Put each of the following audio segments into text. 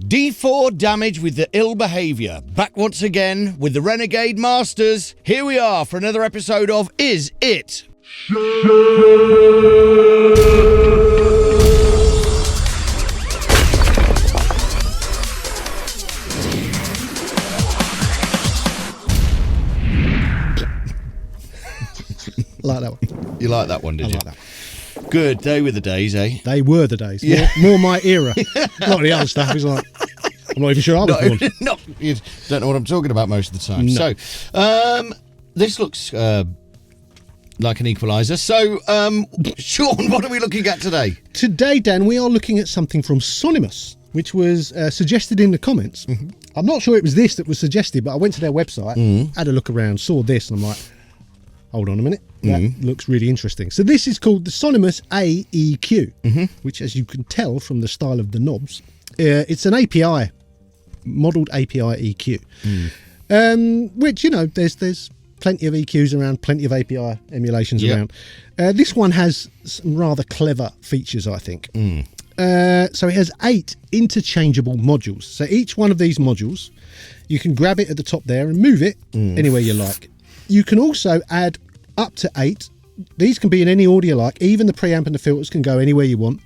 D4 damage with the ill behaviour. Back once again with the Renegade Masters. Here we are for another episode of Is It? Like that one. You like that one, did you? Like that. Good. They were the days, eh? They were the days. Yeah. More my era. Not the other stuff. It's like, I'm not even sure I was born. No, you don't know what I'm talking about most of the time. No. So, this looks like an equaliser. So, Sean, what are we looking at today? Today, Dan, we are looking at something from Sonimus, which was suggested in the comments. Mm-hmm. I'm not sure it was this that was suggested, but I went to their website, had a look around, saw this, and I'm like, hold on a minute. That looks really interesting. So this is called the Sonimus AEQ, which, as you can tell from the style of the knobs, it's an API, modelled API EQ, which, you know, there's plenty of EQs around, plenty of API emulations around. This one has some rather clever features, I think. So it has 8 interchangeable modules. So each one of these modules, you can grab it at the top there and move it anywhere you like. You can also add up to 8. These can be in any audio like. Even the preamp and the filters can go anywhere you want.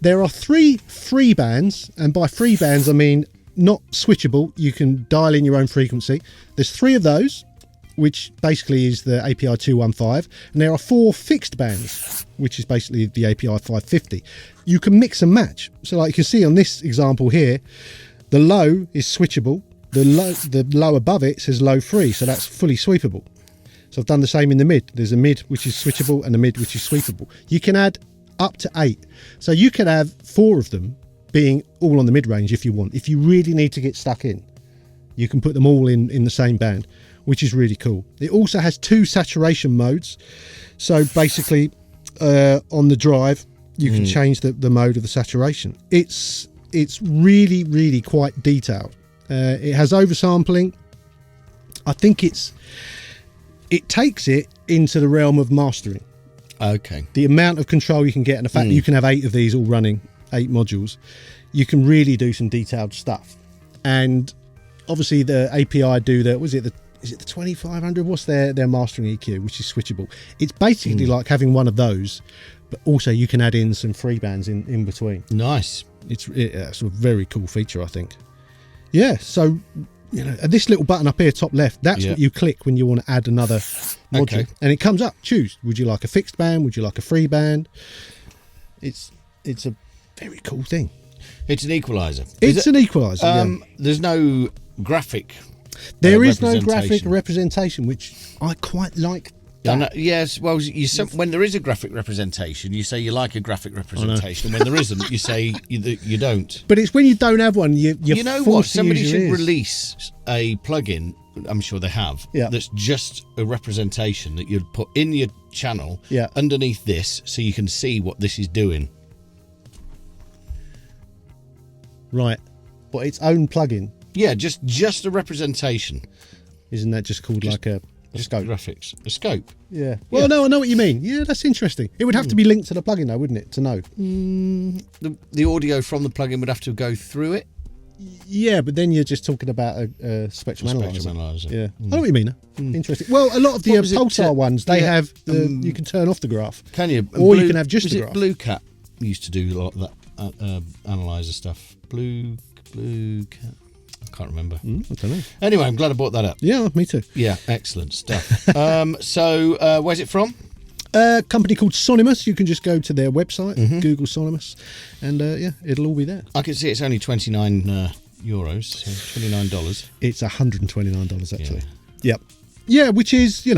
There are 3 free bands, and by free bands I mean not switchable. You can dial in your own frequency. There's 3 of those, which basically is the API 215, and there are 4 fixed bands, which is basically the API 550. You can mix and match. So like you can see on this example here, the low is switchable. The low above it says low free, so that's fully sweepable. So I've done the same in the mid. There's a mid which is switchable and a mid which is sweepable. You can add up to 8. So you can have 4 of them being all on the mid range if you want. If you really need to get stuck in, you can put them all in the same band, which is really cool. It also has 2 saturation modes. So basically on the drive, you can change the mode of the saturation. It's really, really quite detailed. It has oversampling. I think it takes it into the realm of mastering. Okay. The amount of control you can get, and the fact that you can have 8 of these all running, 8 modules, you can really do some detailed stuff. And obviously the API do the, is it the 2500? What's their mastering EQ, which is switchable? It's basically like having one of those, but also you can add in some free bands in between. Nice. It's a very cool feature, I think. Yeah, so, you know, this little button up here, top left, that's what you click when you want to add another module. Okay. And it comes up, choose. Would you like a fixed band? Would you like a free band? It's a very cool thing. It's an equaliser. It's an equaliser, There's no graphic There is no graphic representation, which I quite like. Yes, well, when there is a graphic representation, you say you like a graphic representation, and when there isn't, you say you don't. But it's when you don't have one, you know what? Somebody should release a plugin, I'm sure they have, that's just a representation that you'd put in your channel underneath this so you can see what this is doing. Right. But its own plugin? Yeah, just a representation. Isn't that just called like a scope? Graphics. A scope. Yeah. Well, no, I know what you mean. Yeah, that's interesting. It would have to be linked to the plugin though, wouldn't it, to know? The audio from the plugin would have to go through it? Yeah, but then you're just talking about a spectrum analyzer. Yeah. I know what you mean. Interesting. Well, a lot of the Pulsar ones, they have, you can turn off the graph. Can you? Or you can have just the graph. Blue Cat used to do a lot of that analyzer stuff. Blue Cat. I can't remember. I don't know. Anyway, I'm glad I brought that up. Yeah, me too. Yeah, excellent stuff. So, where's it from? A company called Sonimus. You can just go to their website, Google Sonimus, and it'll all be there. I can see it's only €29, so $29. It's $129 actually. Yep. Yeah, which is,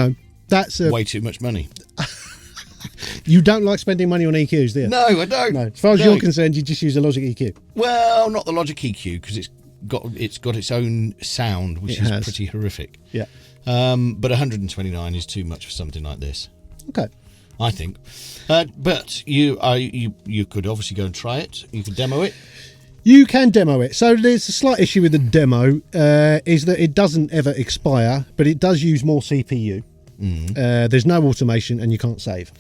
that's way too much money. You don't like spending money on EQs, do you? No, I don't. No. As far as you're concerned, you just use a Logic EQ. Well, not the Logic EQ, because it's got its own sound, which is pretty horrific. Yeah. But 129 is too much for something like this. Okay. I think. But you could obviously go and try it. You could demo it. You can demo it. So there's a slight issue with the demo, is that it doesn't ever expire, but it does use more CPU. There's no automation and you can't save.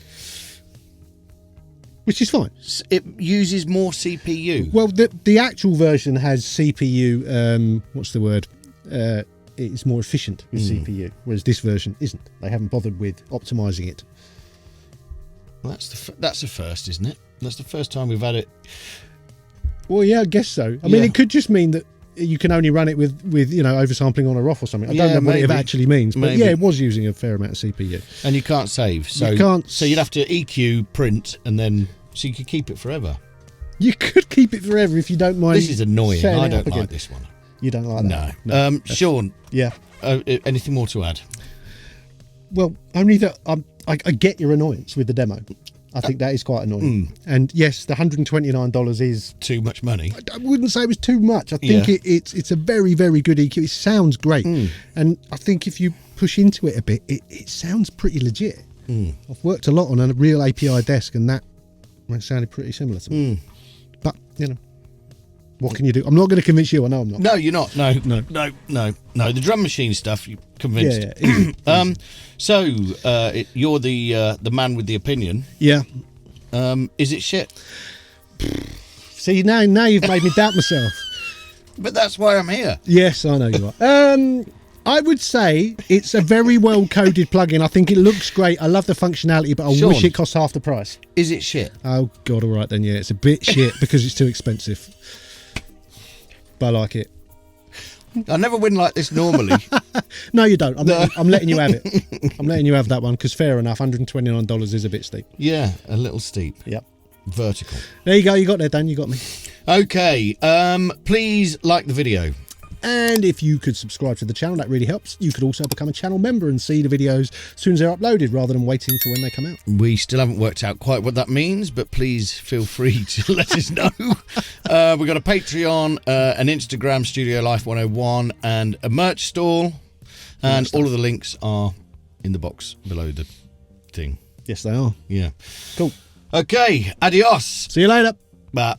which is fine. It uses more CPU. Well, the actual version has CPU. What's the word? It's more efficient with CPU, whereas this version isn't. They haven't bothered with optimizing it. Well, that's the first, isn't it? That's the first time we've had it. Well, yeah, I guess so. I mean, it could just mean that you can only run it with oversampling on or off or something. I don't know what it actually means, but yeah, it was using a fair amount of CPU. And you can't save, so you'd have to EQ, print, and then so you could keep it forever. You could keep it forever if you don't mind. This is annoying. I don't like this one. You don't like that? No. Sean. Yeah. Anything more to add? Well, only that I get your annoyance with the demo. I think that is quite annoying. And yes, the $129 is too much money. I wouldn't say it was too much. I think it's a very, very good EQ. It sounds great. And I think if you push into it a bit, it sounds pretty legit. I've worked a lot on a real API desk, and that sounded pretty similar to me. But, what can you do? I'm not going to convince you. I know I'm not. No, you're not. No. The drum machine stuff, you're convinced. Yeah. So you're the man with the opinion. Yeah. Is it shit? See, now you've made me doubt myself. But that's why I'm here. Yes, I know you are. I would say it's a very well coded plugin. I think it looks great. I love the functionality, but I wish it cost half the price. Is it shit? Oh God! All right then. Yeah, it's a bit shit because it's too expensive. But I like it. I never win like this normally. No, you don't. I'm letting you have it. I'm letting you have that one because fair enough, $129 is a bit steep. Yeah, a little steep. Yep. Vertical. There you go. You got there, Dan. You got me. Okay. Please like the video. And if you could subscribe to the channel, that really helps. You could also become a channel member and see the videos as soon as they're uploaded rather than waiting for when they come out. We still haven't worked out quite what that means, but please feel free to let us know. We've got a Patreon, an Instagram, Studio Life 101, and a merch stall. And all of the links are in the box below the thing. Yes, they are. Yeah. Cool. Okay. Adios. See you later. Bye.